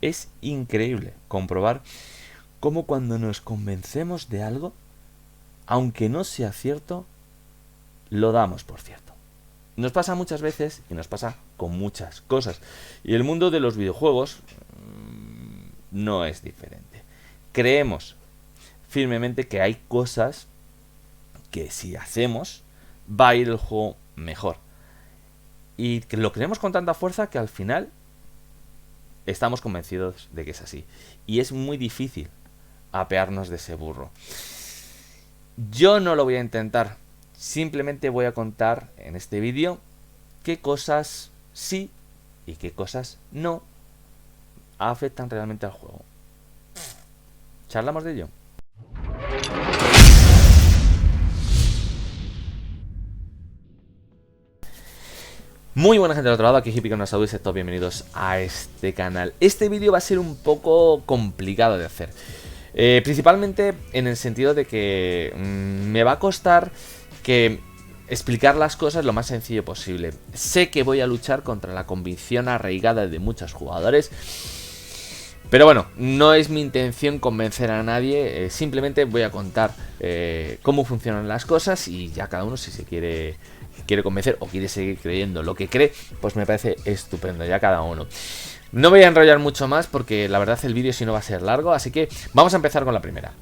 Es increíble comprobar cómo cuando nos convencemos de algo, aunque no sea cierto, lo damos por cierto. Nos pasa muchas veces y nos pasa con muchas cosas. Y el mundo de los videojuegos no es diferente. Creemos firmemente que hay cosas que si hacemos va a ir el juego mejor. Y que lo creemos con tanta fuerza que al final estamos convencidos de que es así. Y es muy difícil apearnos de ese burro. Yo no lo voy a intentar. Simplemente voy a contar en este vídeo qué cosas sí y qué cosas no afectan realmente al juego. ¿Charlamos de ello? Muy buena gente del otro lado, aquí Hippie con una salud y todos bienvenidos a este canal. Este vídeo va a ser un poco complicado de hacer, principalmente en el sentido de que me va a costar explicar las cosas lo más sencillo posible. Sé que voy a luchar contra la convicción arraigada de muchos jugadores, pero bueno, no es mi intención convencer a nadie, simplemente voy a contar cómo funcionan las cosas y ya cada uno si se quiere convencer o quiere seguir creyendo lo que cree, pues me parece estupendo, ya cada uno. No voy a enrollar mucho más porque la verdad el vídeo si no va a ser largo, así que vamos a empezar con la primera.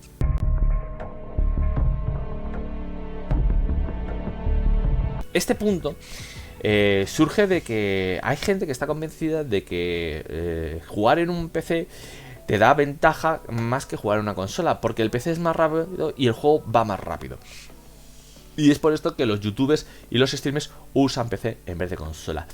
Este punto surge de que hay gente que está convencida de que jugar en un PC te da ventaja más que jugar en una consola, porque el PC es más rápido y el juego va más rápido. Y es por esto que los youtubers y los streamers usan PC en vez de consola.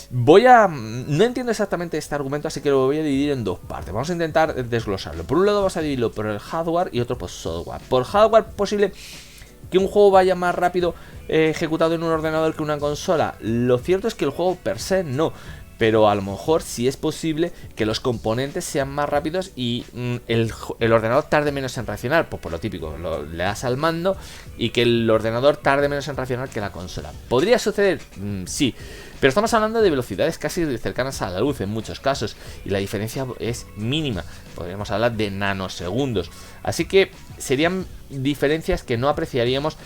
No entiendo exactamente este argumento, así que lo voy a dividir en dos partes. Vamos a intentar desglosarlo. Por un lado vamos a dividirlo por el hardware y otro por software. Por hardware, posible que un juego vaya más rápido ejecutado en un ordenador que una consola. Lo cierto es que el juego per se no, pero a lo mejor sí es posible que los componentes sean más rápidos y el ordenador tarde menos en reaccionar. Pues por lo típico, le das al mando y que el ordenador tarde menos en reaccionar que la consola. ¿Podría suceder? Sí, pero estamos hablando de velocidades casi cercanas a la luz en muchos casos y la diferencia es mínima. Podríamos hablar de nanosegundos. Así que serían diferencias que no apreciaríamos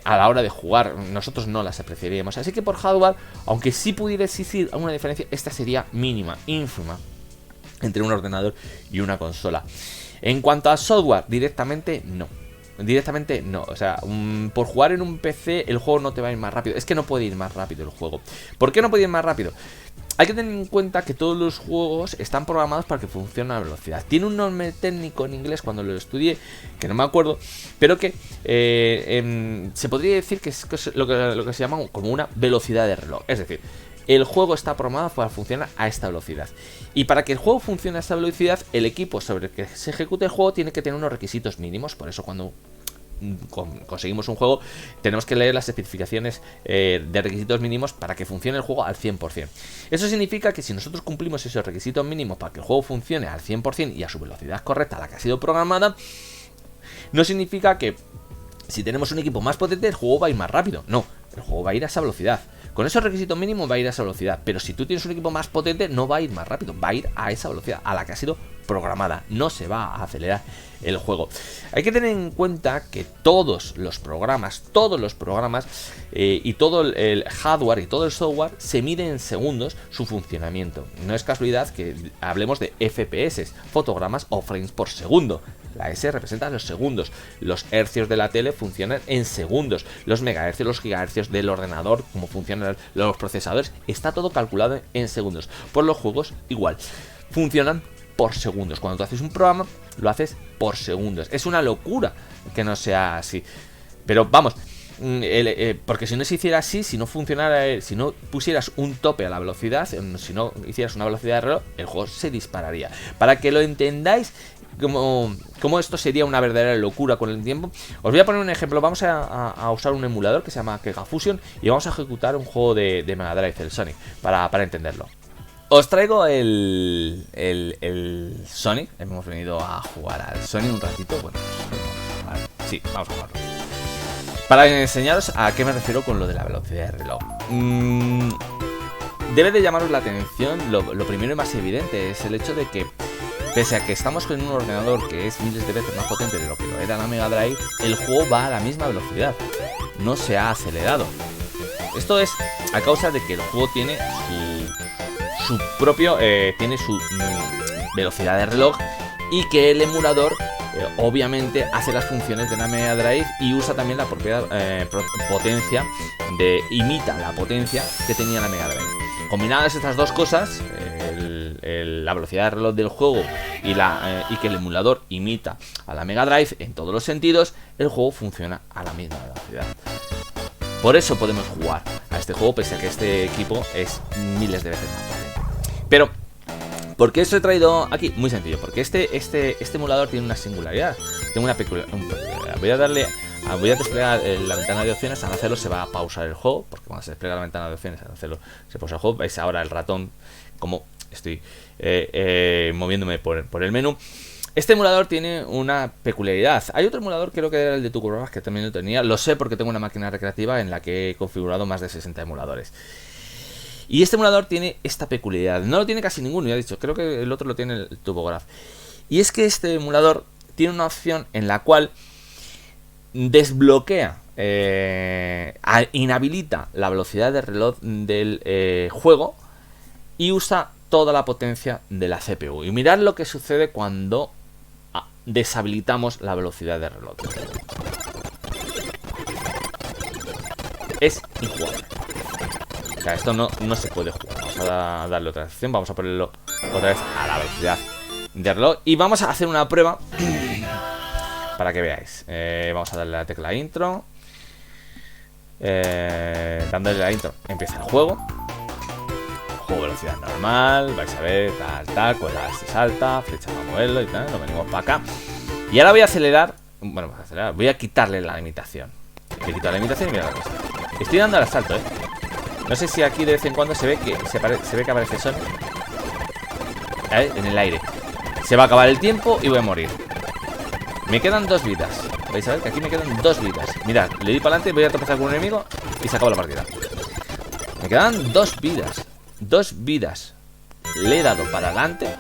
a la hora de jugar. Nosotros no las apreciaríamos. Así que por hardware, aunque sí pudiera existir alguna diferencia, esta sería mínima, ínfima entre un ordenador y una consola. En cuanto a software, directamente no. Directamente no, o sea, por jugar en un PC el juego no te va a ir más rápido. Es que no puede ir más rápido el juego. ¿Por qué no puede ir más rápido? Hay que tener en cuenta que todos los juegos están programados para que funcione a velocidad. Tiene un nombre técnico en inglés cuando lo estudié, que no me acuerdo, pero que se podría decir que es lo que se llama como una velocidad de reloj. Es decir, el juego está programado para funcionar a esta velocidad. Y para que el juego funcione a esta velocidad, el equipo sobre el que se ejecute el juego tiene que tener unos requisitos mínimos. Por eso cuando conseguimos un juego tenemos que leer las especificaciones de requisitos mínimos para que funcione el juego al 100%. Eso significa que si nosotros cumplimos esos requisitos mínimos para que el juego funcione al 100% y a su velocidad correcta, la que ha sido programada, no significa que si tenemos un equipo más potente el juego va a ir más rápido. No, el juego va a ir a esa velocidad. Con esos requisitos mínimos va a ir a esa velocidad. Pero si tú tienes un equipo más potente no va a ir más rápido, va a ir a esa velocidad a la que ha sido programada. No se va a acelerar el juego. Hay que tener en cuenta que todos los programas y todo el hardware y todo el software se mide en segundos su funcionamiento. No es casualidad que hablemos de FPS, fotogramas o frames por segundo. La S representa los segundos. Los hercios de la tele funcionan en segundos. Los megahercios, los gigahercios del ordenador, cómo funcionan los procesadores, está todo calculado en segundos. Por los juegos igual, funcionan por segundos. Cuando tú haces un programa, lo haces por segundos. Es una locura que no sea así. Pero vamos, porque si no se hiciera así, si no funcionara, si no pusieras un tope a la velocidad, si no hicieras una velocidad de reloj, el juego se dispararía. Para que lo entendáis como esto sería una verdadera locura con el tiempo, os voy a poner un ejemplo. Vamos a usar un emulador que se llama Kega Fusion y vamos a ejecutar un juego de Mega Drive, el Sonic, para entenderlo. Os traigo el Sonic. Hemos venido a jugar al Sonic un ratito. Bueno, sí, vamos a jugarlo. Para enseñaros a qué me refiero con lo de la velocidad de reloj. debe de llamaros la atención lo primero y más evidente, es el hecho de que pese a que estamos con un ordenador que es miles de veces más potente de lo que lo era la Mega Drive, el juego va a la misma velocidad, no se ha acelerado. Esto es a causa de que el juego tiene su propio, tiene su velocidad de reloj, y que el emulador obviamente hace las funciones de la Mega Drive y usa también la propia potencia, imita la potencia que tenía la Mega Drive. Combinadas estas dos cosas, la velocidad de reloj del juego y que el emulador imita a la Mega Drive en todos los sentidos, el juego funciona a la misma velocidad. Por eso podemos jugar a este juego, pese a que este equipo es miles de veces más potente. Pero, ¿por qué eso he traído aquí? Muy sencillo, porque este emulador tiene una singularidad, tiene una peculiaridad. Voy a desplegar la ventana de opciones. Al hacerlo se va a pausar el juego, porque cuando se despliega la ventana de opciones, al hacerlo se pausa el juego. Veis ahora el ratón, como estoy moviéndome por el menú. Este emulador tiene una peculiaridad. Hay otro emulador, creo que era el de Tucumán, que también lo tenía. Lo sé porque tengo una máquina recreativa en la que he configurado más de 60 emuladores. Y este emulador tiene esta peculiaridad. No lo tiene casi ninguno, ya he dicho. Creo que el otro lo tiene el TurboGrafx. Y es que este emulador tiene una opción en la cual desbloquea, inhabilita la velocidad de reloj del juego y usa toda la potencia de la CPU. Y mirad lo que sucede cuando deshabilitamos la velocidad de reloj. Es injugable. O sea, esto no se puede jugar. Vamos a darle otra opción. Vamos a ponerlo otra vez a la velocidad de reloj. Y vamos a hacer una prueba para que veáis. Vamos a darle la tecla intro. Dándole la intro empieza el juego. Juego velocidad normal. Vais a ver, tal, cuerda se salta, flecha para moverlo y tal. Lo venimos para acá. Y ahora voy a acelerar. Bueno, voy a quitarle la limitación. Le quito la limitación y mira la cosa. Estoy dando al salto, No sé si aquí de vez en cuando se ve que aparece Sonic en el aire. Se va a acabar el tiempo y voy a morir. Me quedan 2 vidas. Vais a ver que aquí me quedan 2 vidas. Mirad, le doy para adelante, voy a tropezar con un enemigo y se acaba la partida. Me quedan 2 vidas. 2 vidas. Le he dado para adelante.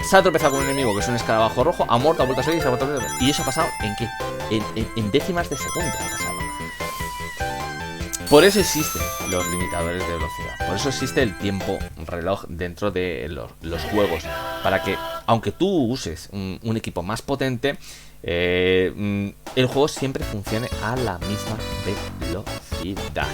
Se ha tropezado con un enemigo que es un escarabajo rojo. Ha muerto, ha vuelto a salir y se ha vuelto a salir. ¿Y eso ha pasado en qué? En décimas de segundo ha pasado. Por eso existen los limitadores de velocidad. Por eso existe el tiempo reloj dentro de los juegos. Para que, aunque tú uses un equipo más potente, el juego siempre funcione a la misma velocidad.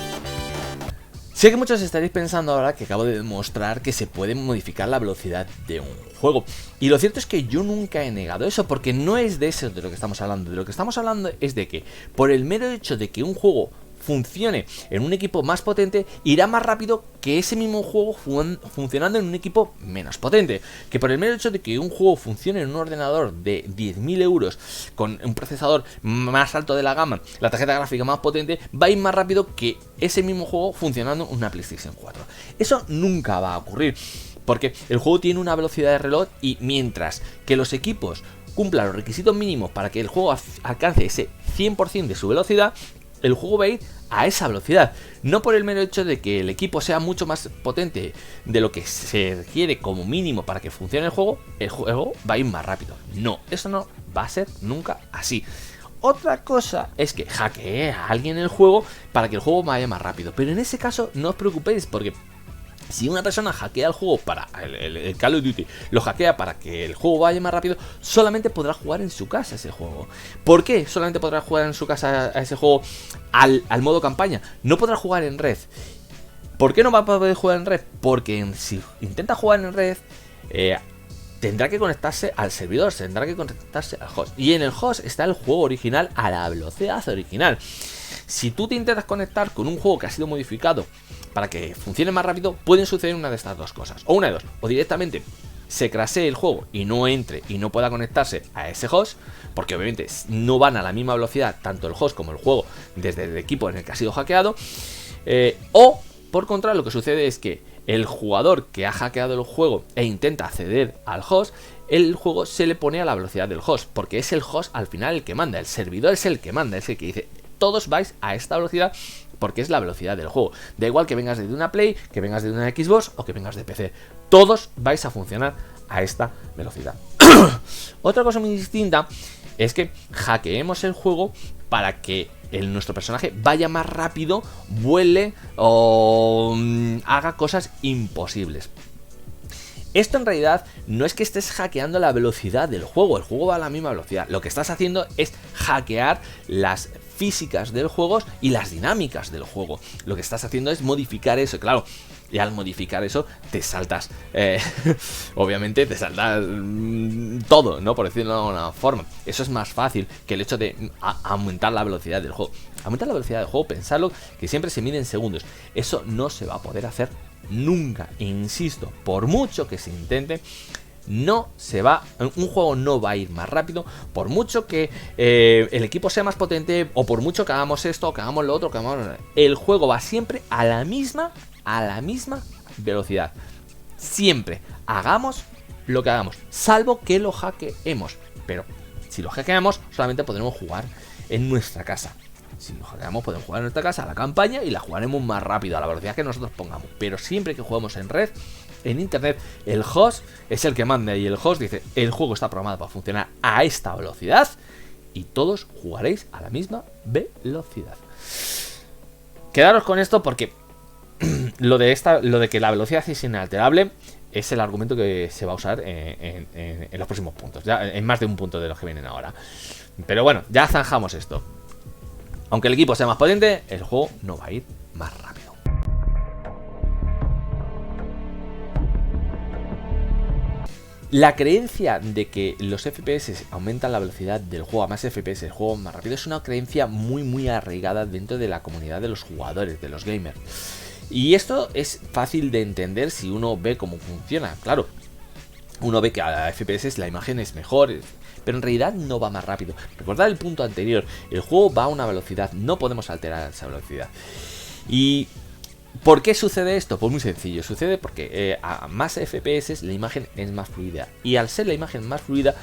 Sé que muchos estaréis pensando ahora que acabo de demostrar que se puede modificar la velocidad de un juego. Y lo cierto es que yo nunca he negado eso, porque no es de eso de lo que estamos hablando. De lo que estamos hablando es de que por el mero hecho de que un juego funcione en un equipo más potente, irá más rápido que ese mismo juego funcionando en un equipo menos potente. Que por el mero hecho de que un juego funcione en un ordenador de 10.000 euros con un procesador más alto de la gama, la tarjeta gráfica más potente, va a ir más rápido que ese mismo juego funcionando en una PlayStation 4. Eso nunca va a ocurrir, porque el juego tiene una velocidad de reloj, y mientras que los equipos cumplan los requisitos mínimos para que el juego alcance ese 100% de su velocidad, el juego va a ir a esa velocidad. No por el mero hecho de que el equipo sea mucho más potente de lo que se requiere como mínimo para que funcione el juego va a ir más rápido. No, eso no va a ser nunca así. Otra cosa es que hackee a alguien el juego para que el juego vaya más rápido. Pero en ese caso no os preocupéis, porque si una persona hackea el juego para el Call of Duty, lo hackea para que el juego vaya más rápido, solamente podrá jugar en su casa ese juego. ¿Por qué solamente podrá jugar en su casa a ese juego al modo campaña? No podrá jugar en red. ¿Por qué no va a poder jugar en red? Porque si intenta jugar en red, tendrá que conectarse al servidor, tendrá que conectarse al host. Y en el host está el juego original a la velocidad original. Si tú te intentas conectar con un juego que ha sido modificado para que funcione más rápido, pueden suceder una de estas dos cosas. O una de dos. O directamente se crashee el juego y no entre y no pueda conectarse a ese host, porque obviamente no van a la misma velocidad tanto el host como el juego desde el equipo en el que ha sido hackeado. O, por contra, lo que sucede es que el jugador que ha hackeado el juego e intenta acceder al host, el juego se le pone a la velocidad del host, porque es el host al final el que manda, el servidor es el que manda, es el que dice: todos vais a esta velocidad porque es la velocidad del juego. Da igual que vengas de una Play, que vengas de una Xbox o que vengas de PC. Todos vais a funcionar a esta velocidad. Otra cosa muy distinta es que hackeemos el juego para que nuestro personaje vaya más rápido, vuele o haga cosas imposibles. Esto en realidad no es que estés hackeando la velocidad del juego, el juego va a la misma velocidad. Lo que estás haciendo es hackear las físicas del juego y las dinámicas del juego. Lo que estás haciendo es modificar eso, claro. Y al modificar eso te saltas, obviamente te saltas todo, ¿no? Por decirlo de alguna forma. Eso es más fácil que el hecho de aumentar la velocidad del juego. Aumentar la velocidad del juego, pensarlo, que siempre se mide en segundos. Eso no se va a poder hacer nunca, insisto, por mucho que se intente. Un juego no va a ir más rápido, por mucho que el equipo sea más potente, o por mucho que hagamos esto, o que hagamos lo otro, el juego va siempre a la misma velocidad. Siempre, hagamos lo que hagamos, salvo que lo hackeemos. Pero si lo hackeamos, solamente podremos jugar en nuestra casa. Si lo hackeamos, podemos jugar en nuestra casa a la campaña y la jugaremos más rápido, a la velocidad que nosotros pongamos. Pero siempre que juguemos en red, en internet, el host es el que manda, y el host dice: el juego está programado para funcionar a esta velocidad y todos jugaréis a la misma velocidad. Quedaros con esto porque lo de que la velocidad es inalterable es el argumento que se va a usar en los próximos puntos, ya en más de un punto de los que vienen ahora. Pero bueno, ya zanjamos esto. Aunque el equipo sea más potente, el juego no va a ir más rápido. La creencia de que los FPS aumentan la velocidad del juego a más FPS, el juego más rápido, es una creencia muy arraigada dentro de la comunidad de los jugadores, de los gamers. Y esto es fácil de entender si uno ve cómo funciona. Claro, uno ve que a FPS la imagen es mejor, pero en realidad no va más rápido. Recordad el punto anterior, el juego va a una velocidad, no podemos alterar esa velocidad. Y ¿por qué sucede esto? Pues muy sencillo, sucede porque a más FPS la imagen es más fluida, y al ser la imagen más fluida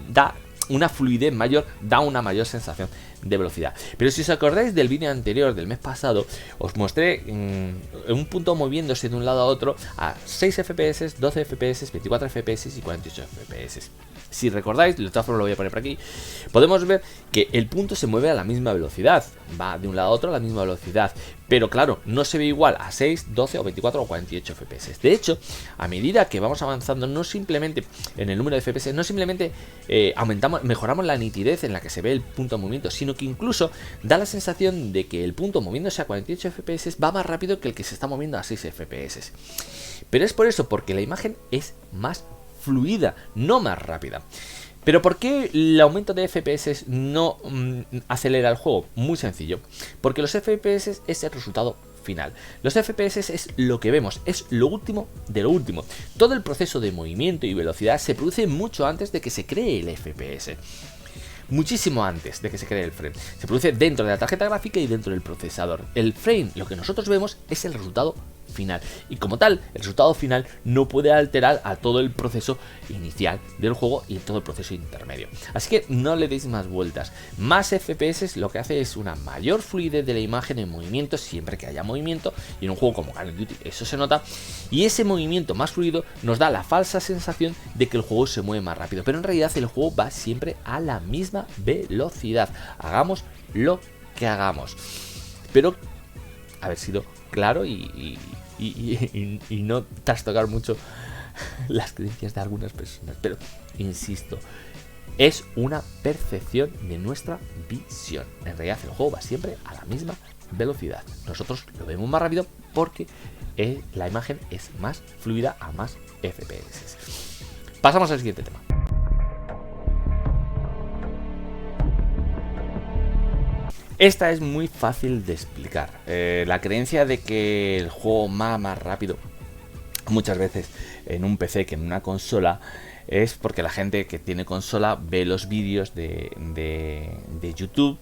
da una fluidez mayor, da una mayor sensación de velocidad. Pero si os acordáis del vídeo anterior del mes pasado, os mostré un punto moviéndose de un lado a otro a 6 FPS, 12 FPS, 24 FPS y 48 FPS. Si recordáis, de todas formas lo voy a poner por aquí, podemos ver que el punto se mueve a la misma velocidad, va de un lado a otro a la misma velocidad, pero claro, no se ve igual a 6, 12 o 24 o 48 FPS. De hecho, a medida que vamos avanzando, no simplemente en el número de FPS, no simplemente mejoramos la nitidez en la que se ve el punto de movimiento, sino que incluso da la sensación de que el punto moviéndose a 48 FPS va más rápido que el que se está moviendo a 6 FPS. Pero es por eso, porque la imagen es más fluida, no más rápida. Pero ¿por qué el aumento de FPS no acelera el juego? Muy sencillo, porque los FPS es el resultado final. Los FPS es lo que vemos, es lo último de lo último. Todo el proceso de movimiento y velocidad se produce mucho antes de que se cree el FPS. Muchísimo antes de que se cree el frame. Se produce dentro de la tarjeta gráfica y dentro del procesador. El frame, lo que nosotros vemos, es el resultado final, y como tal, el resultado final no puede alterar a todo el proceso inicial del juego y todo el proceso intermedio. Así que no le deis más vueltas. Más FPS lo que hace es una mayor fluidez de la imagen en movimiento, siempre que haya movimiento, y en un juego como Call of Duty eso se nota, y ese movimiento más fluido nos da la falsa sensación de que el juego se mueve más rápido, pero en realidad el juego va siempre a la misma velocidad, hagamos lo que hagamos. Espero haber sido claro y no trastocar mucho las creencias de algunas personas, pero insisto, es una percepción de nuestra visión. En realidad el juego va siempre a la misma velocidad. Nosotros lo vemos más rápido porque la imagen es más fluida a más FPS. Pasamos al siguiente tema. Esta es muy fácil de explicar. La creencia de que el juego va más rápido muchas veces en un PC que en una consola es porque la gente que tiene consola ve los vídeos de YouTube,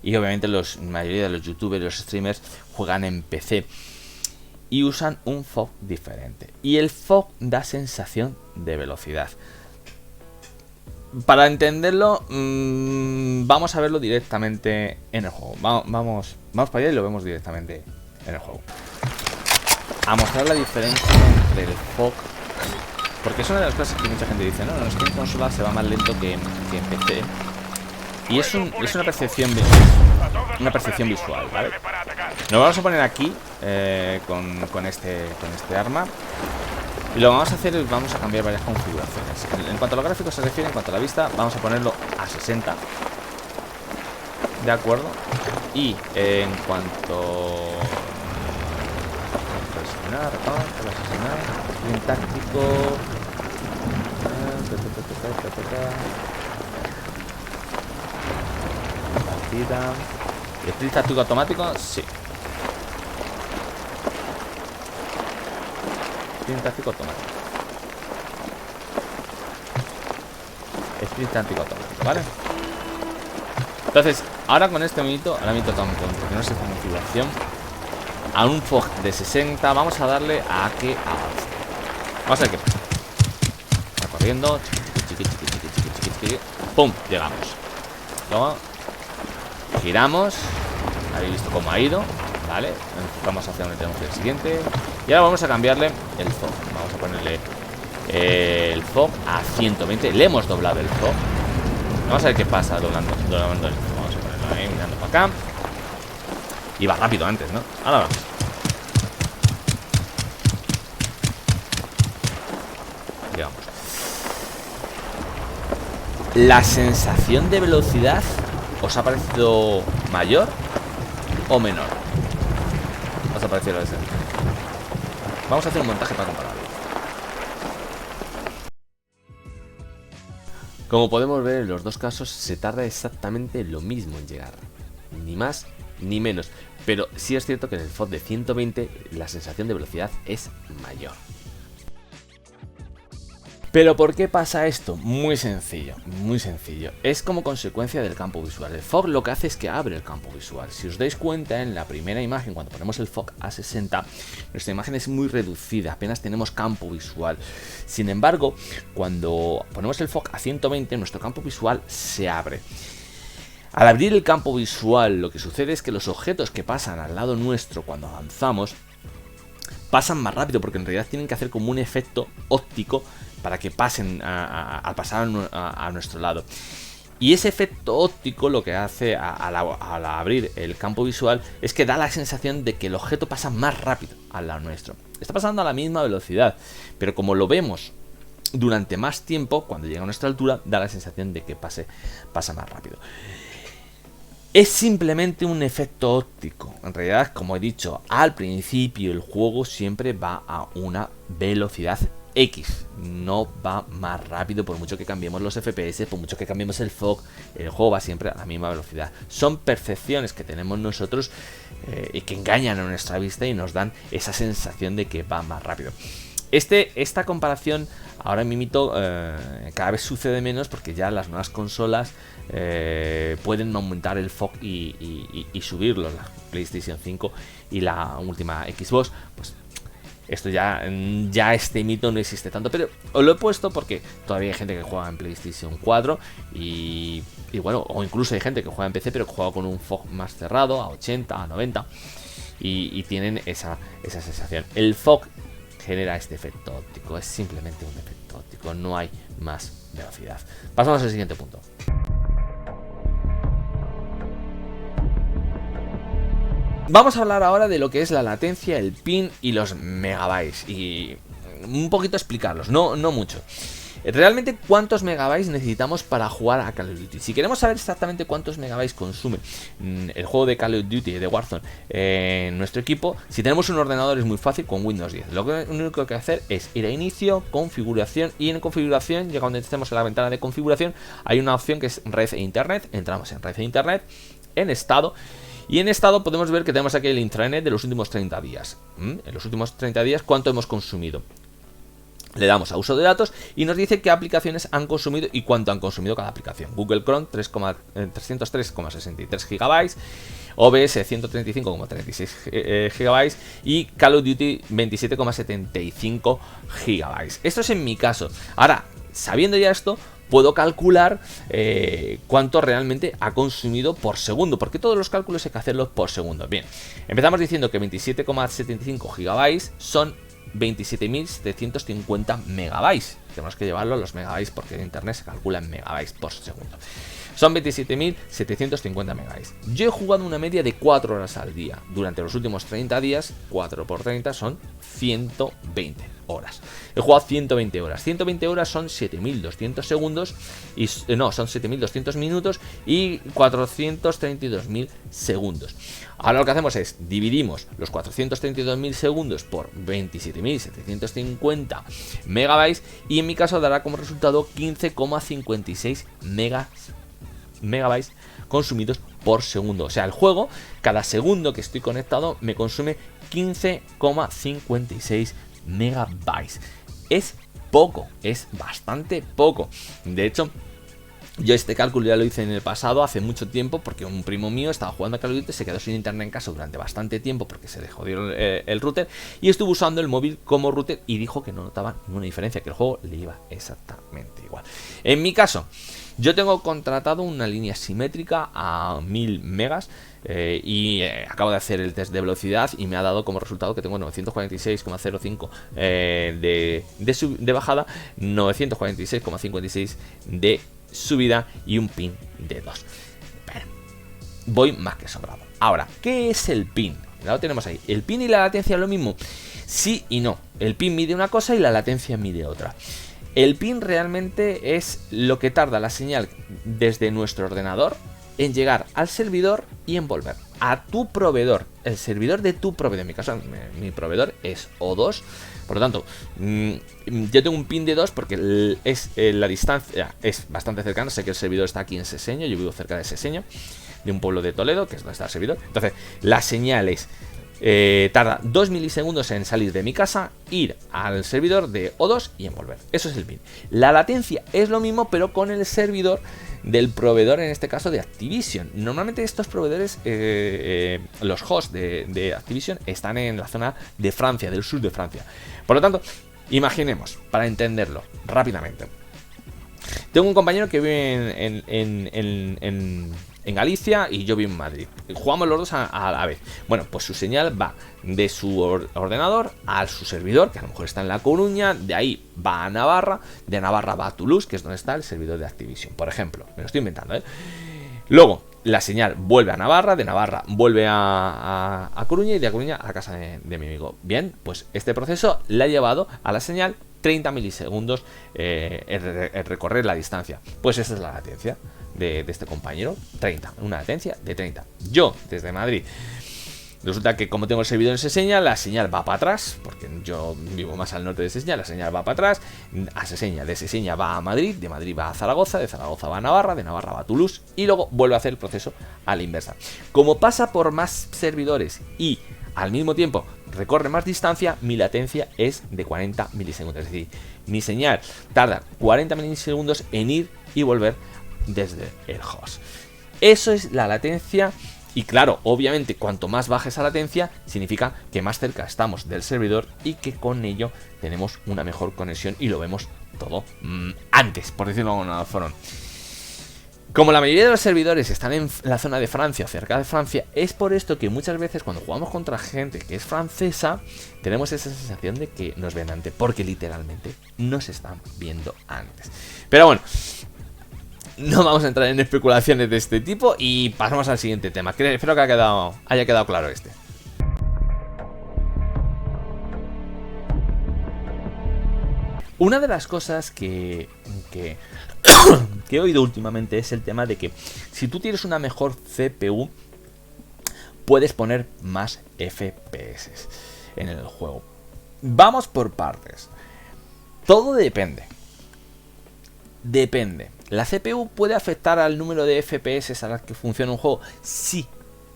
y obviamente la mayoría de los youtubers y los streamers juegan en PC y usan un fog diferente, y el fog da sensación de velocidad. para entenderlo, vamos a verlo directamente en el juego. Vamos para allá y lo vemos directamente en el juego. A mostrar la diferencia entre el FOC, porque es una de las cosas que mucha gente dice, no, es que en consola se va más lento que en PC. Y es una percepción visual, ¿vale? Nos vamos a poner aquí con este arma. Y lo que vamos a hacer es vamos a cambiar varias configuraciones. En cuanto a los gráficos se refiere, en cuanto a la vista, vamos a ponerlo a 60. ¿De acuerdo? Y en cuanto... Presionar, bien táctico. Partida. ¿Sprint táctico automático? Sí. Sprint táctico automático. Sprint táctico automático, ¿vale? Entonces, ahora con este mito, ahora mito tanto, porque no sé esta configuración, a un FOG de 60, vamos a darle a que avance. Vamos a ver qué pasa. Va corriendo, chiqui. ¡Pum! Llegamos. Luego giramos. Habéis visto cómo ha ido, ¿vale? Enfocamos hacia donde tenemos el siguiente. Y ahora vamos a cambiarle el FOG. Vamos a ponerle el FOG a 120. Le hemos doblado el FOG. Vamos a ver qué pasa doblando el FOG. Vamos a ponerlo ahí, mirando para acá. Iba rápido antes, ¿no? Ahora vamos. Llegamos. ¿La sensación de velocidad os ha parecido mayor o menor? ¿Os ha parecido la sensación? Vamos a hacer un montaje para compararlo. Como podemos ver, en los dos casos se tarda exactamente lo mismo en llegar. Ni más ni menos. Pero sí es cierto que en el FOG de 120 la sensación de velocidad es mayor. ¿Pero por qué pasa esto? Muy sencillo, muy sencillo. Es como consecuencia del campo visual. El FOG lo que hace es que abre el campo visual. Si os dais cuenta, en la primera imagen, cuando ponemos el FOG a 60, nuestra imagen es muy reducida, apenas tenemos campo visual. Sin embargo, cuando ponemos el FOG a 120, nuestro campo visual se abre. Al abrir el campo visual, lo que sucede es que los objetos que pasan al lado nuestro cuando avanzamos pasan más rápido, porque en realidad tienen que hacer como un efecto óptico para que pasen al pasar a nuestro lado. Y ese efecto óptico lo que hace al abrir el campo visual es que da la sensación de que el objeto pasa más rápido al lado nuestro. Está pasando a la misma velocidad, pero como lo vemos durante más tiempo, cuando llega a nuestra altura, da la sensación de que pasa más rápido. Es simplemente un efecto óptico. En realidad, como he dicho al principio, el juego siempre va a una velocidad X. No va más rápido por mucho que cambiemos los FPS, por mucho que cambiemos el FOG. El juego va siempre a la misma velocidad. Son percepciones que tenemos nosotros y que engañan a nuestra vista y nos dan esa sensación de que va más rápido. Esta comparación ahora mismo cada vez sucede menos, porque ya las nuevas consolas pueden aumentar el FOG y subirlo. La PlayStation 5 y la última Xbox, pues esto ya este mito no existe tanto, pero os lo he puesto porque todavía hay gente que juega en PlayStation 4 y bueno, o incluso hay gente que juega en PC pero que juega con un FOG más cerrado, a 80, a 90 y tienen esa sensación. El FOG genera este efecto óptico, es simplemente un efecto óptico, no hay más velocidad. Pasamos al siguiente punto. Vamos a hablar ahora de lo que es la latencia, el ping y los megabytes. Y un poquito explicarlos, no mucho. Realmente, ¿cuántos megabytes necesitamos para jugar a Call of Duty? Si queremos saber exactamente cuántos megabytes consume el juego de Call of Duty de Warzone en nuestro equipo, si tenemos un ordenador es muy fácil con Windows 10. Lo único que hay que hacer es ir a inicio, configuración, y en configuración, llega donde estemos en la ventana de configuración, hay una opción que es red e internet. Entramos en red e internet, en estado. Y en estado podemos ver que tenemos aquí el intranet de los últimos 30 días. En los últimos 30 días, ¿cuánto hemos consumido? Le damos a uso de datos y nos dice qué aplicaciones han consumido y cuánto han consumido cada aplicación. Google Chrome 303,63 GB, OBS 135,36 GB y Call of Duty 27,75 GB. Esto es en mi caso. Ahora, sabiendo ya esto, puedo calcular cuánto realmente ha consumido por segundo, porque todos los cálculos hay que hacerlos por segundo. Bien, empezamos diciendo que 27,75 gigabytes son 27.750 megabytes. Tenemos que llevarlo a los megabytes porque en internet se calcula en megabytes por segundo. Son 27.750 megabytes. Yo he jugado una media de 4 horas al día. Durante los últimos 30 días, 4 por 30 son 120 horas. He jugado 120 horas. 120 horas son 7.200 segundos. Son 7.200 minutos y 432.000 segundos. Ahora lo que hacemos es dividimos los 432.000 segundos por 27.750 megabytes y en mi caso dará como resultado 15,56 megabytes consumidos por segundo. O sea, el juego, cada segundo que estoy conectado, me consume 15,56 megabytes. Es poco, es bastante poco. De hecho, yo este cálculo ya lo hice en el pasado, hace mucho tiempo, porque un primo mío estaba jugando a Call of Duty, se quedó sin internet en casa durante bastante tiempo porque se le jodió el router y estuvo usando el móvil como router y dijo que no notaba ninguna diferencia, que el juego le iba exactamente igual. En mi caso, yo tengo contratado una línea simétrica a 1000 megas acabo de hacer el test de velocidad y me ha dado como resultado que tengo 946,05 de bajada, 946,56 de subida y un pin de 2. Bueno, voy más que sobrado. Ahora, ¿qué es el pin? Ya lo tenemos ahí. ¿El pin y la latencia es lo mismo? Sí y no. El pin mide una cosa y la latencia mide otra. El pin realmente es lo que tarda la señal desde nuestro ordenador en llegar al servidor y en volver a tu proveedor, el servidor de tu proveedor. En mi caso, mi proveedor es O2. Por lo tanto, yo tengo un pin de 2 porque la distancia es bastante cercana. Sé que el servidor está aquí en Seseño, yo vivo cerca de Seseño, de un pueblo de Toledo, que es donde está el servidor. Entonces, la señal es tarda 2 milisegundos en salir de mi casa, ir al servidor de O2 y en volver. Eso es el pin. La latencia es lo mismo, pero con el servidor del proveedor, en este caso de Activision. Normalmente estos proveedores, los hosts de Activision, están en la zona de Francia, del sur de Francia. Por lo tanto, imaginemos, para entenderlo rápidamente, tengo un compañero que vive en Galicia y yo vivo en Madrid. Jugamos los dos a la vez. Bueno, pues su señal va de su ordenador a su servidor, que a lo mejor está en La Coruña, de ahí va a Navarra, de Navarra va a Toulouse, que es donde está el servidor de Activision, por ejemplo. Me lo estoy inventando, ¿eh? Luego, la señal vuelve a Navarra, de Navarra vuelve a Coruña y de Coruña a la casa de mi amigo. Bien, pues este proceso le ha llevado a la señal 30 milisegundos en recorrer la distancia. Pues esa es la latencia de este compañero, 30, una latencia de 30. Yo, desde Madrid, resulta que como tengo el servidor en Seseña, la señal va para atrás, porque yo vivo más al norte de Seseña, la señal va para atrás, a Seseña, de Seseña va a Madrid, de Madrid va a Zaragoza, de Zaragoza va a Navarra, de Navarra va a Toulouse y luego vuelve a hacer el proceso a la inversa. Como pasa por más servidores y al mismo tiempo recorre más distancia, mi latencia es de 40 milisegundos, es decir, mi señal tarda 40 milisegundos en ir y volver desde el host. Eso es la latencia. Y claro, obviamente, cuanto más baja esa latencia, significa que más cerca estamos del servidor y que con ello tenemos una mejor conexión y lo vemos todo antes, por decirlo de alguna forma. Como la mayoría de los servidores están en la zona de Francia o cerca de Francia, es por esto que muchas veces cuando jugamos contra gente que es francesa, tenemos esa sensación de que nos ven antes, porque literalmente nos están viendo antes. Pero bueno, no vamos a entrar en especulaciones de este tipo y pasamos al siguiente tema. Espero que haya quedado claro este. Una de las cosas que he oído últimamente es el tema de que si tú tienes una mejor CPU, puedes poner más FPS en el juego. Vamos por partes. Todo depende. ¿La CPU puede afectar al número de FPS a la que funciona un juego? Sí,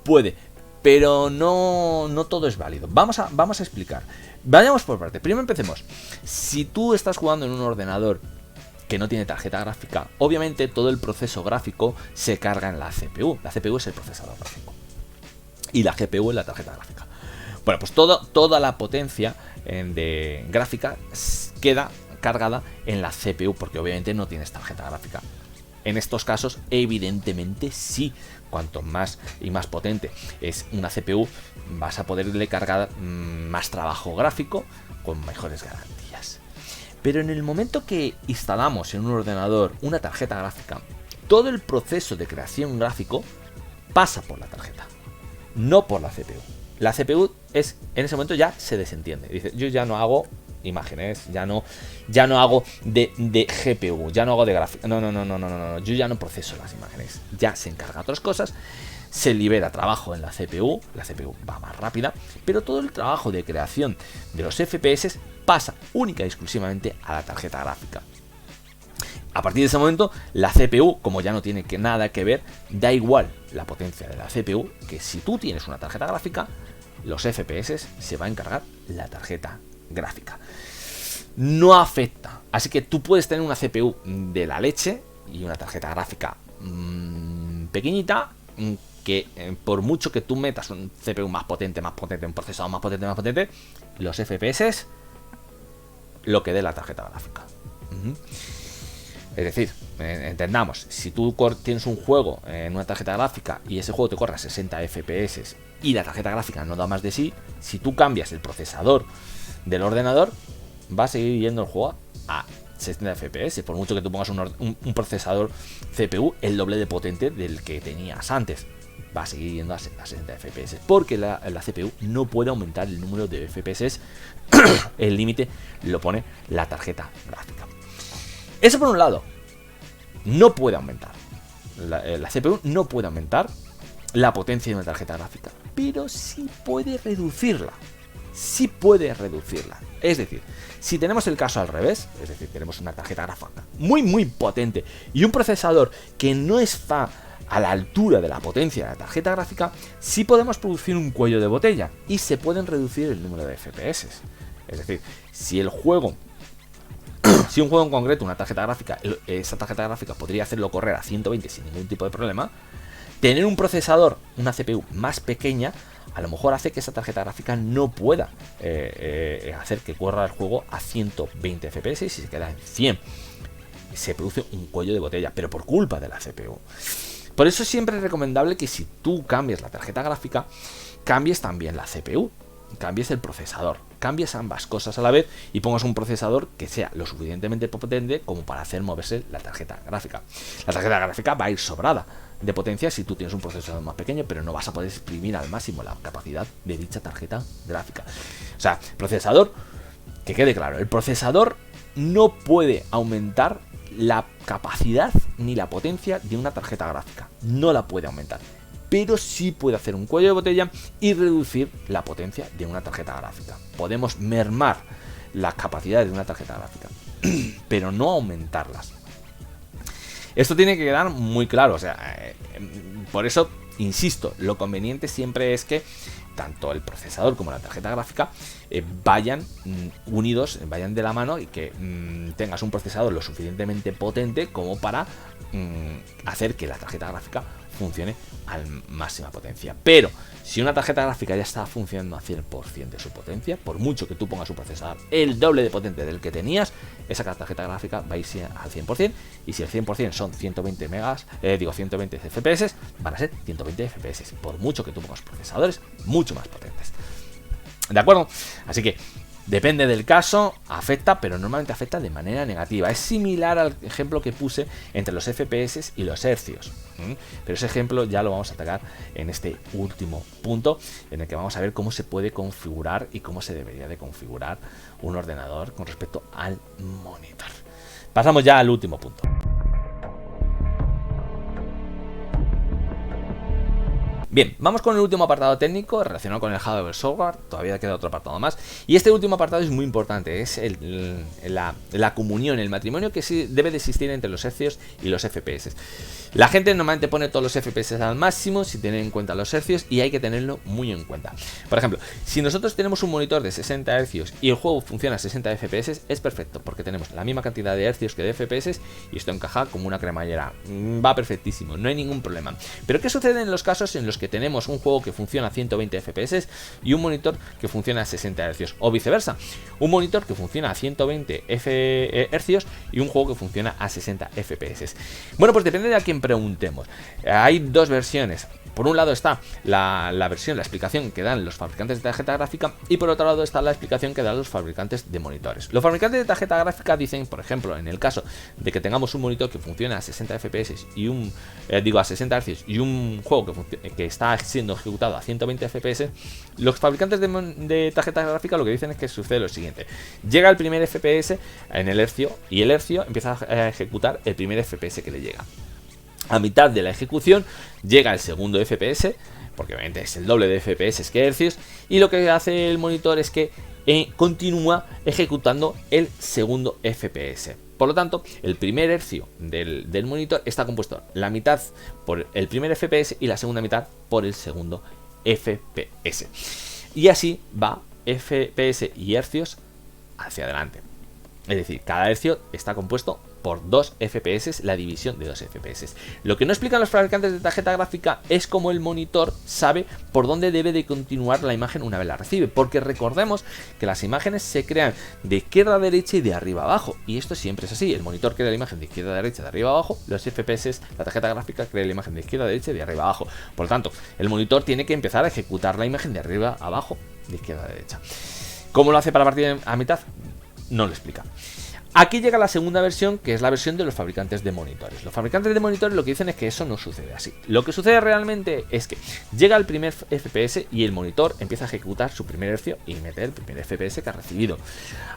puede, pero no todo es válido. Vamos a explicar. Vayamos por partes. Primero empecemos. Si tú estás jugando en un ordenador que no tiene tarjeta gráfica, obviamente todo el proceso gráfico se carga en la CPU. La CPU es el procesador gráfico y la GPU es la tarjeta gráfica. Bueno, pues toda la potencia de gráfica queda cargada en la CPU, porque obviamente no tienes tarjeta gráfica. En estos casos, evidentemente sí. Cuanto más y más potente es una CPU, vas a poderle cargar más trabajo gráfico con mejores garantías. Pero en el momento que instalamos en un ordenador una tarjeta gráfica, todo el proceso de creación gráfico pasa por la tarjeta, no por la CPU. La CPU en ese momento ya se desentiende. Dice, yo ya no hago imágenes, ya no hago de GPU, ya no hago de gráfica, no, yo ya no proceso las imágenes, ya se encarga de otras cosas, se libera trabajo en la CPU va más rápida, pero todo el trabajo de creación de los FPS pasa única y exclusivamente a la tarjeta gráfica. A partir de ese momento, la CPU, como ya no tiene nada que ver, da igual la potencia de la CPU, que si tú tienes una tarjeta gráfica, los FPS se va a encargar la tarjeta gráfica. No afecta. Así que tú puedes tener una CPU de la leche y una tarjeta gráfica pequeñita, que por mucho que tú metas un CPU más potente, un procesador más potente, los FPS lo que dé la tarjeta gráfica. Es decir, entendamos, si tú tienes un juego en una tarjeta gráfica y ese juego te corre a 60 FPS y la tarjeta gráfica no da más de sí, si tú cambias el procesador del ordenador, va a seguir yendo el juego a 60 FPS, por mucho que tú pongas un procesador CPU el doble de potente del que tenías antes, va a seguir yendo a 60 FPS, porque la CPU no puede aumentar el número de FPS, el límite lo pone la tarjeta gráfica. Eso por un lado, no puede aumentar, la CPU no puede aumentar la potencia de una tarjeta gráfica, pero sí puede reducirla. Es decir, si tenemos el caso al revés, es decir, tenemos una tarjeta gráfica muy potente y un procesador que no está a la altura de la potencia de la tarjeta gráfica, sí podemos producir un cuello de botella y se pueden reducir el número de FPS. Es decir, si un juego en concreto, una tarjeta gráfica, esa tarjeta gráfica podría hacerlo correr a 120 sin ningún tipo de problema, tener un procesador, una CPU más pequeña, a lo mejor hace que esa tarjeta gráfica no pueda hacer que corra el juego a 120 FPS y si se queda en 100. Se produce un cuello de botella, pero por culpa de la CPU. Por eso siempre es recomendable que si tú cambias la tarjeta gráfica, cambies también la CPU, cambies el procesador, cambies ambas cosas a la vez y pongas un procesador que sea lo suficientemente potente como para hacer moverse la tarjeta gráfica. La tarjeta gráfica va a ir sobrada de potencia si tú tienes un procesador más pequeño, pero no vas a poder exprimir al máximo la capacidad de dicha tarjeta gráfica. O sea, procesador, que quede claro, el procesador no puede aumentar la capacidad ni la potencia de una tarjeta gráfica, no la puede aumentar, pero sí puede hacer un cuello de botella y reducir la potencia de una tarjeta gráfica. Podemos mermar las capacidades de una tarjeta gráfica, pero no aumentarlas. Esto tiene que quedar muy claro, o sea, por eso, insisto, lo conveniente siempre es que tanto el procesador como la tarjeta gráfica vayan unidos, vayan de la mano y que tengas un procesador lo suficientemente potente como para hacer que la tarjeta gráfica funcione a máxima potencia. Pero si una tarjeta gráfica ya está funcionando a 100% de su potencia, por mucho que tú pongas un procesador el doble de potente del que tenías, esa tarjeta gráfica va a irse al 100%, y si el 100% son 120 FPS, van a ser 120 FPS, por mucho que tú pongas procesadores mucho más potentes. ¿De acuerdo? Así que depende del caso, afecta, pero normalmente afecta de manera negativa. Es similar al ejemplo que puse entre los FPS y los hercios. Pero ese ejemplo ya lo vamos a atacar en este último punto, en el que vamos a ver cómo se puede configurar y cómo se debería de configurar un ordenador con respecto al monitor. Pasamos ya al último punto. Bien, vamos con el último apartado técnico relacionado con el hardware software. Todavía queda otro apartado más. Y este último apartado es muy importante. Es la comunión, el matrimonio que sí debe de existir entre los hercios y los FPS. La gente normalmente pone todos los FPS al máximo sin tener en cuenta los hercios, y hay que tenerlo muy en cuenta. Por ejemplo, si nosotros tenemos un monitor de 60 hercios y el juego funciona a 60 FPS, es perfecto, porque tenemos la misma cantidad de hercios que de FPS y esto encaja como una cremallera. Va perfectísimo, no hay ningún problema. Pero ¿qué sucede en los casos en los que tenemos un juego que funciona a 120 FPS y un monitor que funciona a 60 Hz, o viceversa, un monitor que funciona a 120 Hz y un juego que funciona a 60 FPS. Bueno, pues depende de a quién preguntemos. Hay dos versiones. Por un lado está la explicación que dan los fabricantes de tarjeta gráfica, y por otro lado está la explicación que dan los fabricantes de monitores. Los fabricantes de tarjeta gráfica dicen, por ejemplo, en el caso de que tengamos un monitor que funciona a 60 FPS y a 60 Hz y un juego que está siendo ejecutado a 120 FPS, los fabricantes de tarjeta gráfica lo que dicen es que sucede lo siguiente: llega el primer FPS en el hercio y el hercio empieza a ejecutar el primer FPS que le llega. A mitad de la ejecución llega el segundo FPS, porque obviamente es el doble de FPS que hercios, y lo que hace el monitor es que continúa ejecutando el segundo FPS. Por lo tanto, el primer hercio del monitor está compuesto la mitad por el primer FPS y la segunda mitad por el segundo FPS. Y así va FPS y hercios hacia adelante. Es decir, cada hercio está compuesto por 2 FPS, la división de 2 FPS. Lo que no explican los fabricantes de tarjeta gráfica es cómo el monitor sabe por dónde debe de continuar la imagen una vez la recibe, porque recordemos que las imágenes se crean de izquierda a derecha y de arriba a abajo, y esto siempre es así. El monitor crea la imagen de izquierda a derecha, de arriba a abajo, los FPS, la tarjeta gráfica crea la imagen de izquierda a derecha y de arriba a abajo. Por lo tanto, el monitor tiene que empezar a ejecutar la imagen de arriba a abajo, de izquierda a derecha. ¿Cómo lo hace para partir a mitad? No lo explica. Aquí llega la segunda versión, que es la versión de los fabricantes de monitores. Los fabricantes de monitores lo que dicen es que eso no sucede así. Lo que sucede realmente es que llega el primer FPS y el monitor empieza a ejecutar su primer hercio y mete el primer FPS que ha recibido.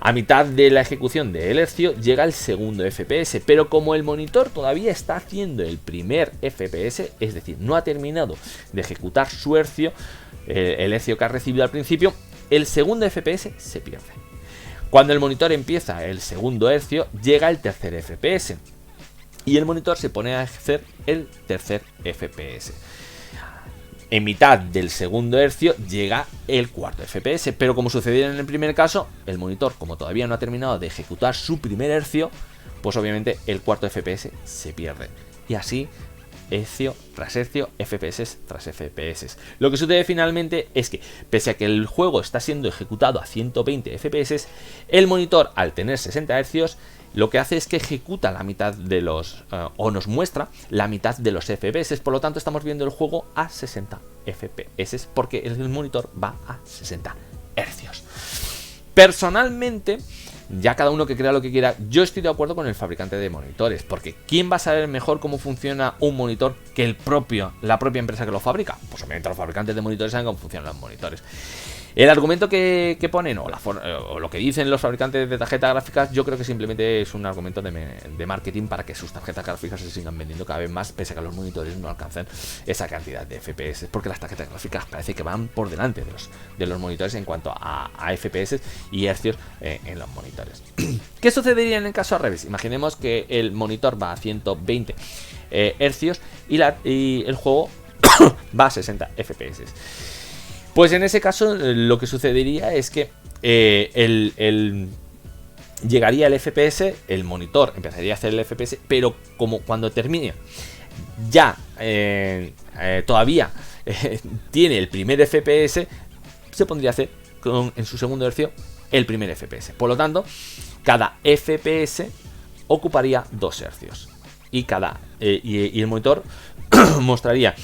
A mitad de la ejecución del hercio llega el segundo FPS, pero como el monitor todavía está haciendo el primer FPS, es decir, no ha terminado de ejecutar su hercio, el hercio que ha recibido al principio, el segundo FPS se pierde. Cuando el monitor empieza el segundo hercio, llega el tercer FPS y el monitor se pone a hacer el tercer FPS. En mitad del segundo hercio llega el cuarto FPS, pero como sucedió en el primer caso, el monitor, como todavía no ha terminado de ejecutar su primer hercio, pues obviamente el cuarto FPS se pierde. Y así, hercio tras hercio, FPS tras FPS. Lo que sucede finalmente es que, pese a que el juego está siendo ejecutado a 120 FPS, el monitor, al tener 60 Hz, lo que hace es que ejecuta la mitad de los, o nos muestra la mitad de los FPS. Por lo tanto, estamos viendo el juego a 60 FPS, porque el monitor va a 60 Hz. Personalmente, ya cada uno que crea lo que quiera, yo estoy de acuerdo con el fabricante de monitores, porque ¿quién va a saber mejor cómo funciona un monitor que la propia empresa que lo fabrica? Pues obviamente los fabricantes de monitores saben cómo funcionan los monitores. El argumento que ponen o lo que dicen los fabricantes de tarjetas gráficas, yo creo que simplemente es un argumento de marketing para que sus tarjetas gráficas se sigan vendiendo cada vez más, pese a que los monitores no alcancen esa cantidad de FPS, porque las tarjetas gráficas parece que van por delante de los monitores en cuanto a FPS y hercios en los monitores. ¿Qué sucedería en el caso al revés? Imaginemos que el monitor va a 120 hercios y el juego va a 60 FPS. Pues en ese caso lo que sucedería es que llegaría el FPS, el monitor empezaría a hacer el FPS, pero como cuando termine ya todavía tiene el primer FPS, se pondría a hacer en su segundo hercio el primer FPS. Por lo tanto, cada FPS ocuparía 2 hercios y y el monitor mostraría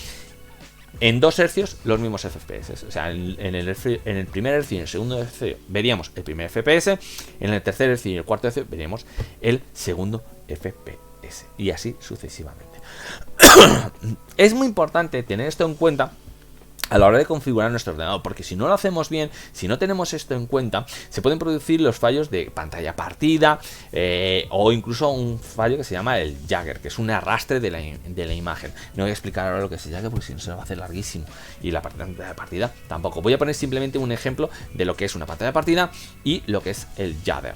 en 2 hercios los mismos FPS. O sea, en el primer hercio y en el segundo hercio veríamos el primer FPS, en el tercer hercio y el cuarto hercio veríamos el segundo FPS, y así sucesivamente. Es muy importante tener esto en cuenta a la hora de configurar nuestro ordenador, porque si no lo hacemos bien, si no tenemos esto en cuenta, se pueden producir los fallos de pantalla partida, o incluso un fallo que se llama el Jagger, que es un arrastre de la imagen. No voy a explicar ahora lo que es el Jagger, porque si no se va a hacer larguísimo, y la pantalla partida tampoco. Voy a poner simplemente un ejemplo de lo que es una pantalla partida y lo que es el Jagger.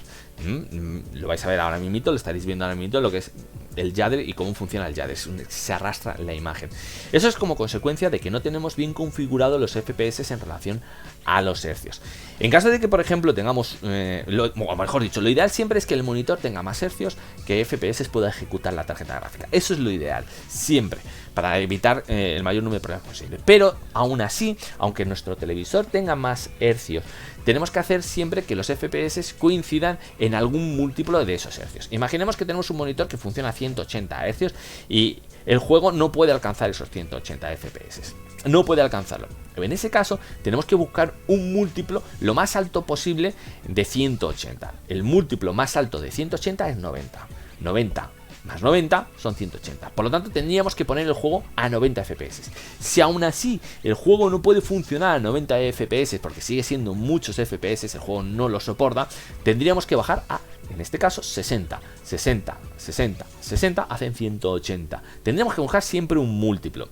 Lo vais a ver ahora mismo, lo estaréis viendo ahora mismo, lo que es el shader y cómo funciona el shader, se arrastra la imagen. Eso es como consecuencia de que no tenemos bien configurados los FPS en relación a los hercios. En caso de que, por ejemplo, tengamos, o mejor dicho, lo ideal siempre es que el monitor tenga más hercios que FPS pueda ejecutar la tarjeta gráfica. Eso es lo ideal, siempre, para evitar el mayor número de problemas posible. Pero aún así, aunque nuestro televisor tenga más hercios, tenemos que hacer siempre que los FPS coincidan en algún múltiplo de esos hercios. Imaginemos que tenemos un monitor que funciona a 180 hercios y el juego no puede alcanzar esos 180 FPS. No puede alcanzarlo. En ese caso, tenemos que buscar un múltiplo lo más alto posible de 180. El múltiplo más alto de 180 es 90. 90 más 90 son 180. Por lo tanto, tendríamos que poner el juego a 90 FPS. Si aún así el juego no puede funcionar a 90 FPS porque sigue siendo muchos FPS, el juego no lo soporta, tendríamos que bajar a, en este caso, 60. 60, 60, 60 hacen 180. Tendríamos que buscar siempre un múltiplo.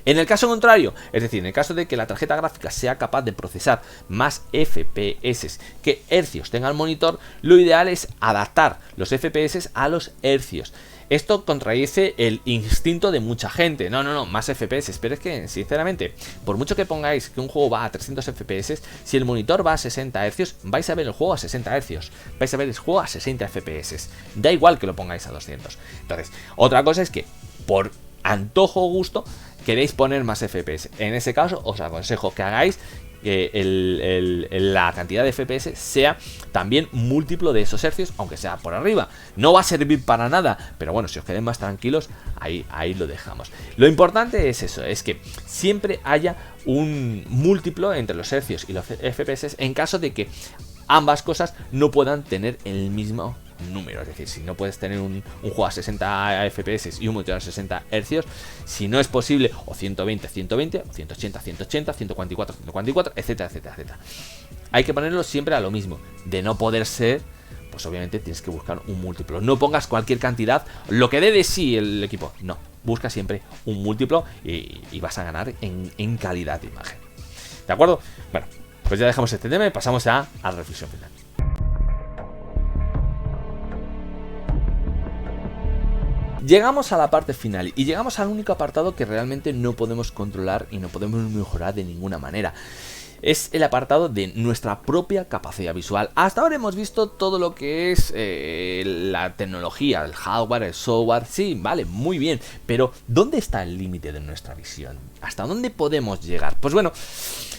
En el caso contrario, es decir, en el caso de que la tarjeta gráfica sea capaz de procesar más FPS que hercios tenga el monitor, lo ideal es adaptar los FPS a los hercios. Esto contradice el instinto de mucha gente. No, más FPS. Pero es que, sinceramente, por mucho que pongáis que un juego va a 300 FPS, si el monitor va a 60 Hz, vais a ver el juego a 60 Hz. Vais a ver el juego a 60 FPS. Da igual que lo pongáis a 200. Entonces, otra cosa es que, por antojo o gusto, queréis poner más FPS. En ese caso, os aconsejo que hagáis que la cantidad de FPS sea también múltiplo de esos hercios, aunque sea por arriba. No va a servir para nada, pero bueno, si os quedáis más tranquilos, ahí lo dejamos. Lo importante es eso, es que siempre haya un múltiplo entre los hercios y los FPS en caso de que ambas cosas no puedan tener el mismo número. Es decir, si no puedes tener un juego a 60 FPS y un monitor a 60 Hz, si no es posible, o 120, 120, o 180, 180, 144, 144, etcétera, etcétera, etcétera. Hay que ponerlo siempre a lo mismo. De no poder ser, pues obviamente tienes que buscar un múltiplo. No pongas cualquier cantidad, lo que dé de sí el equipo. No, busca siempre un múltiplo y vas a ganar en calidad de imagen. ¿De acuerdo? Bueno, pues ya dejamos este tema y pasamos a la reflexión final. Llegamos a la parte final y llegamos al único apartado que realmente no podemos controlar y no podemos mejorar de ninguna manera. Es el apartado de nuestra propia capacidad visual. Hasta ahora hemos visto todo lo que es la tecnología, el hardware, el software. Sí, vale, muy bien, pero ¿dónde está el límite de nuestra visión? ¿Hasta dónde podemos llegar? Pues bueno,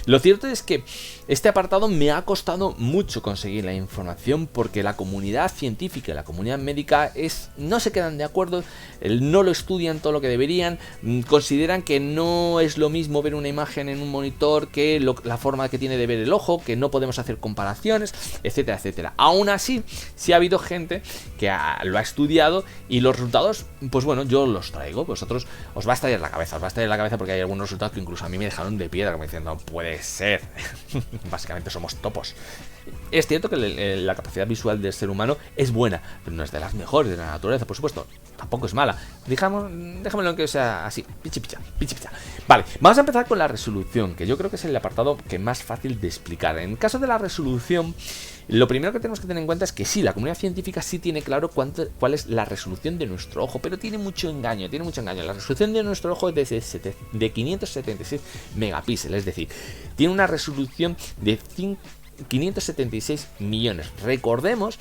lo cierto es que este apartado me ha costado mucho conseguir la información porque la comunidad científica y la comunidad médica no se quedan de acuerdo, no lo estudian todo lo que deberían, consideran que no es lo mismo ver una imagen en un monitor que la forma que tiene de ver el ojo, que no podemos hacer comparaciones, etcétera, etcétera. Aún así, sí ha habido gente que lo ha estudiado y los resultados, pues bueno, yo los traigo. Vosotros os va a estallar la cabeza, porque hay algunos resultados que incluso a mí me dejaron de piedra, como diciendo, no puede ser. Básicamente somos topos. Es cierto que la capacidad visual del ser humano es buena, pero no es de las mejores de la naturaleza, por supuesto. Tampoco es mala. Déjamelo que sea así, pichi picha. Vale, vamos a empezar con la resolución, que yo creo que es el apartado que más fácil de explicar. En el caso de la resolución, lo primero que tenemos que tener en cuenta es que sí, la comunidad científica sí tiene claro cuál es la resolución de nuestro ojo, pero tiene mucho engaño. La resolución de nuestro ojo es de 576 megapíxeles, es decir, tiene una resolución de 576 millones. Recordemos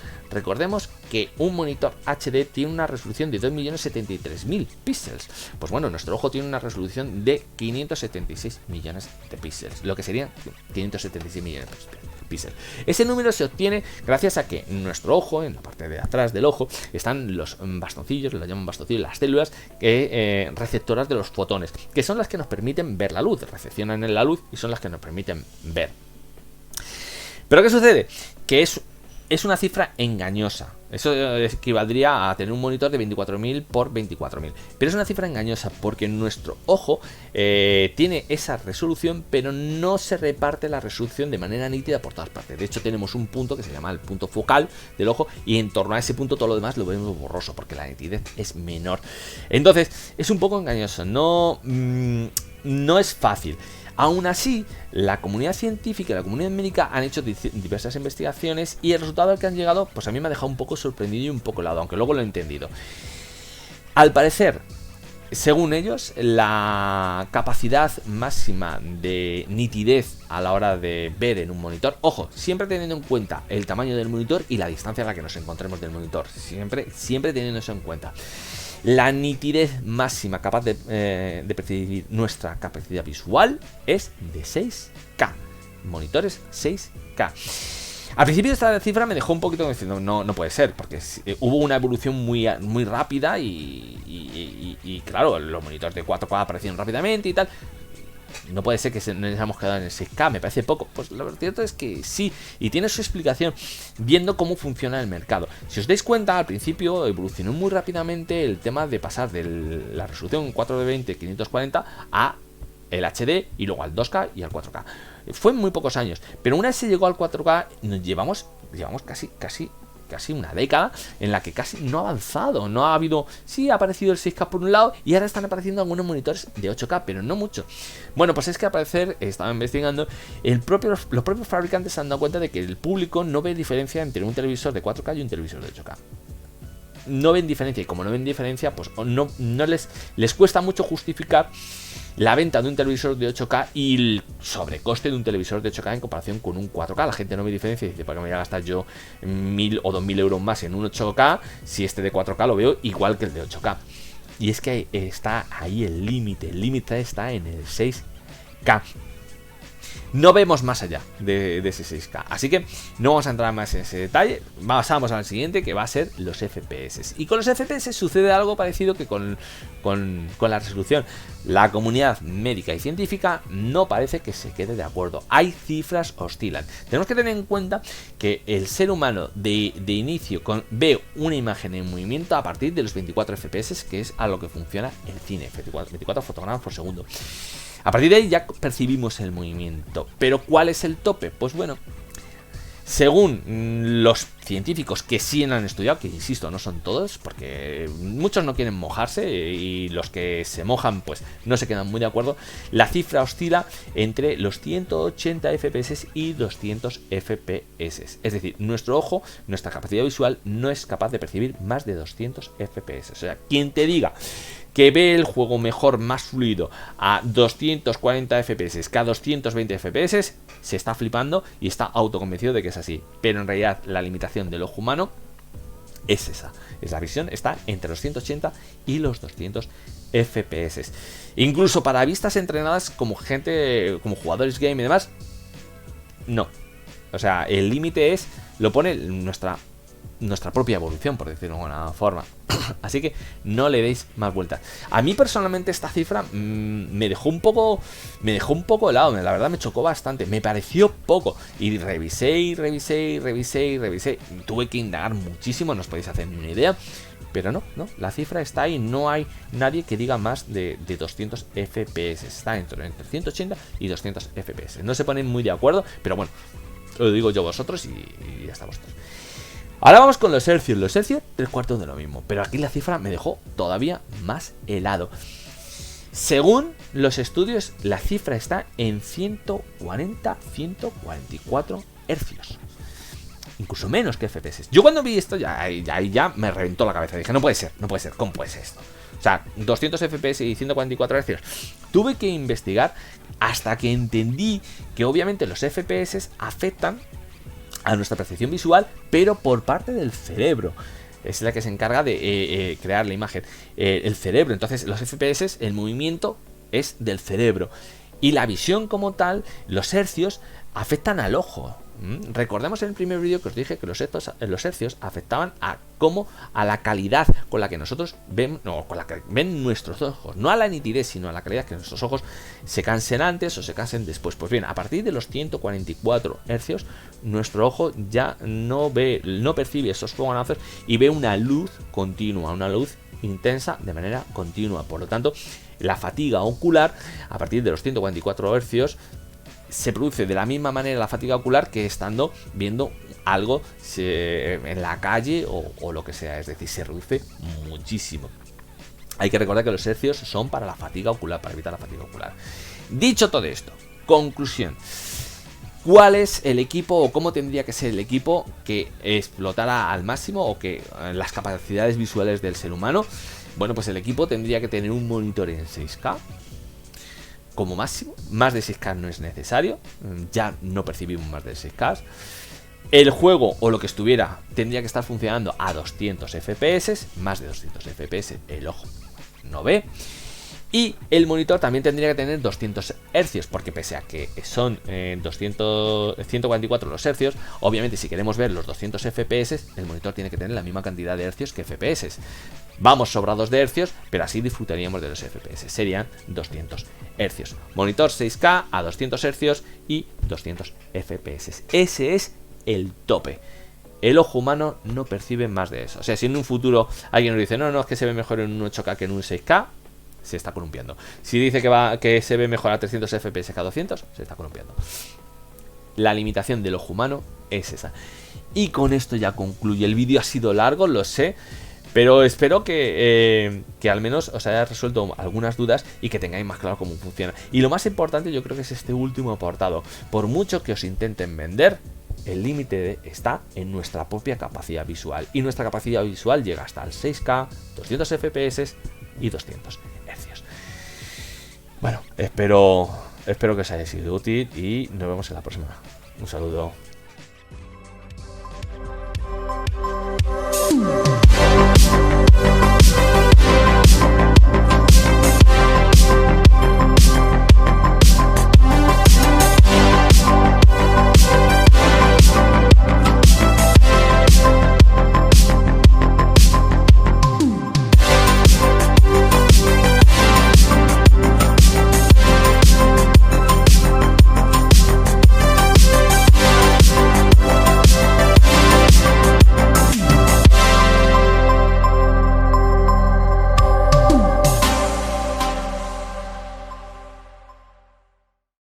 que un monitor HD tiene una resolución de 2.073.000 píxeles. Pues bueno, nuestro ojo tiene una resolución de 576 millones de píxeles, lo que serían 576 millones de píxeles. Ese número se obtiene gracias a que en nuestro ojo, en la parte de atrás del ojo, están los bastoncillos, lo llaman bastoncillos, las células receptoras de los fotones, que son las que nos permiten ver la luz, recepcionan en la luz y son las que nos permiten ver. ¿Pero qué sucede? Que es una cifra engañosa. Eso equivaldría a tener un monitor de 24.000 por 24.000. Pero es una cifra engañosa porque nuestro ojo tiene esa resolución, pero no se reparte la resolución de manera nítida por todas partes. De hecho, tenemos un punto que se llama el punto focal del ojo y en torno a ese punto todo lo demás lo vemos borroso porque la nitidez es menor. Entonces, es un poco engañoso. No es fácil. Aún así, la comunidad científica y la comunidad médica han hecho diversas investigaciones y el resultado al que han llegado, pues a mí me ha dejado un poco sorprendido y un poco helado, aunque luego lo he entendido. Al parecer, según ellos, la capacidad máxima de nitidez a la hora de ver en un monitor, ojo, siempre teniendo en cuenta el tamaño del monitor y la distancia a la que nos encontremos del monitor, siempre teniendo eso en cuenta. La nitidez máxima capaz de percibir nuestra capacidad visual es de 6K. Monitores 6K. Al principio esta cifra me dejó un poquito diciendo, no puede ser, porque hubo una evolución muy rápida y claro, los monitores de 4K aparecieron rápidamente y tal. No puede ser que nos hayamos quedado en el 6K, me parece poco. Pues lo cierto es que sí, y tiene su explicación viendo cómo funciona el mercado. Si os dais cuenta, al principio evolucionó muy rápidamente el tema de pasar de la resolución 420 540 a el HD y luego al 2K y al 4K. Fue en muy pocos años, pero una vez se llegó al 4K, nos llevamos casi una década en la que casi no ha avanzado. No ha habido, sí ha aparecido el 6K por un lado y ahora están apareciendo algunos monitores de 8K, pero no mucho. Bueno, pues es que al parecer, estaba investigando, los propios fabricantes se han dado cuenta de que el público no ve diferencia entre un televisor de 4K y un televisor de 8K. No ven diferencia, y como no ven diferencia, pues no les cuesta mucho justificar la venta de un televisor de 8K y el sobrecoste de un televisor de 8K en comparación con un 4K. La gente no ve diferencia y dice, ¿para qué me voy a gastar yo 1.000 o 2.000 euros más en un 8K si este de 4K lo veo igual que el de 8K? Y es que está ahí el límite está en el 6K. No vemos más allá de ese 6K. Así que no vamos a entrar más en ese detalle. Pasamos al siguiente, que va a ser los FPS. Y con los FPS sucede algo parecido que con la resolución. La comunidad médica y científica no parece que se quede de acuerdo. Hay cifras oscilan. Tenemos que tener en cuenta que el ser humano de inicio ve una imagen en movimiento a partir de los 24 FPS, que es a lo que funciona el cine. 24 fotogramas por segundo. A partir de ahí ya percibimos el movimiento. ¿Pero cuál es el tope? Pues bueno, según los científicos que sí han estudiado, que insisto, no son todos, porque muchos no quieren mojarse y los que se mojan pues no se quedan muy de acuerdo, la cifra oscila entre los 180 FPS y 200 FPS. Es decir, nuestro ojo, nuestra capacidad visual no es capaz de percibir más de 200 FPS. O sea, quien te diga que ve el juego mejor, más fluido a 240 FPS que a 220 FPS, se está flipando y está autoconvencido de que es así. Pero en realidad la limitación del ojo humano es esa. La visión está entre los 180 y los 200 FPS. Incluso para vistas entrenadas como como jugadores game y demás, no. O sea, el límite lo pone nuestra propia evolución, por decirlo de alguna forma. Así que no le deis más vueltas. A mí personalmente esta cifra me dejó un poco helado. La verdad me chocó bastante. Me pareció poco. Y revisé. Tuve que indagar muchísimo. No os podéis hacer ni una idea. Pero no. La cifra está ahí. No hay nadie que diga más de 200 FPS. Está entre 180 y 200 FPS. No se ponen muy de acuerdo. Pero bueno, lo digo yo vosotros y ya está vosotros. Ahora vamos con los hercios. Los hercios, 3/4 de lo mismo. Pero aquí la cifra me dejó todavía más helado. Según los estudios, la cifra está en 140-144 hercios. Incluso menos que FPS. Yo cuando vi esto, ya me reventó la cabeza. Dije, no puede ser. ¿Cómo puede ser esto? O sea, 200 FPS y 144 hercios. Tuve que investigar hasta que entendí que obviamente los FPS afectan a nuestra percepción visual, pero por parte del cerebro. Es la que se encarga de crear la imagen, el cerebro. Entonces los FPS, el movimiento es del cerebro. Y la visión como tal, los hercios, afectan al ojo. Recordemos en el primer vídeo que os dije que los hercios afectaban a la calidad con la que nosotros vemos, no, con la que ven nuestros ojos, no a la nitidez, sino a la calidad que nuestros ojos se cansen antes o se cansen después. Pues bien, a partir de los 144 hercios, nuestro ojo ya no percibe esos fogonazos y ve una luz continua, una luz intensa de manera continua. Por lo tanto, la fatiga ocular a partir de los 144 hercios se produce de la misma manera la fatiga ocular que estando viendo algo en la calle o lo que sea. Es decir, se reduce muchísimo. Hay que recordar que los hercios son para la fatiga ocular, para evitar la fatiga ocular. Dicho todo esto, conclusión. ¿Cuál es el equipo o cómo tendría que ser el equipo que explotara al máximo o que las capacidades visuales del ser humano? Bueno, pues el equipo tendría que tener un monitor en 6K como máximo. Más de 6K no es necesario, ya no percibimos más de 6K. El juego o lo que estuviera tendría que estar funcionando a 200 FPS, más de 200 FPS el ojo no ve. Y el monitor también tendría que tener 200 Hz, porque pese a que son 144 los hercios, obviamente si queremos ver los 200 FPS, el monitor tiene que tener la misma cantidad de hercios que FPS. Vamos sobrados de hercios, pero así disfrutaríamos de los FPS, serían 200 hercios. Monitor 6K a 200 hercios y 200 FPS. Ese es el tope. El ojo humano no percibe más de eso. O sea, si en un futuro alguien nos dice, no, es que se ve mejor en un 8K que en un 6K, se está columpiando. Si dice que se ve mejor a 300 FPS que a 200, se está columpiando. La limitación del ojo humano es esa. Y con esto ya concluye. El vídeo ha sido largo, lo sé, pero espero que al menos os haya resuelto algunas dudas y que tengáis más claro cómo funciona. Y lo más importante yo creo que es este último apartado. Por mucho que os intenten vender, el límite está en nuestra propia capacidad visual. Y nuestra capacidad visual llega hasta el 6K, 200 FPS y 200 hercios. Bueno, espero que os haya sido útil y nos vemos en la próxima. Un saludo.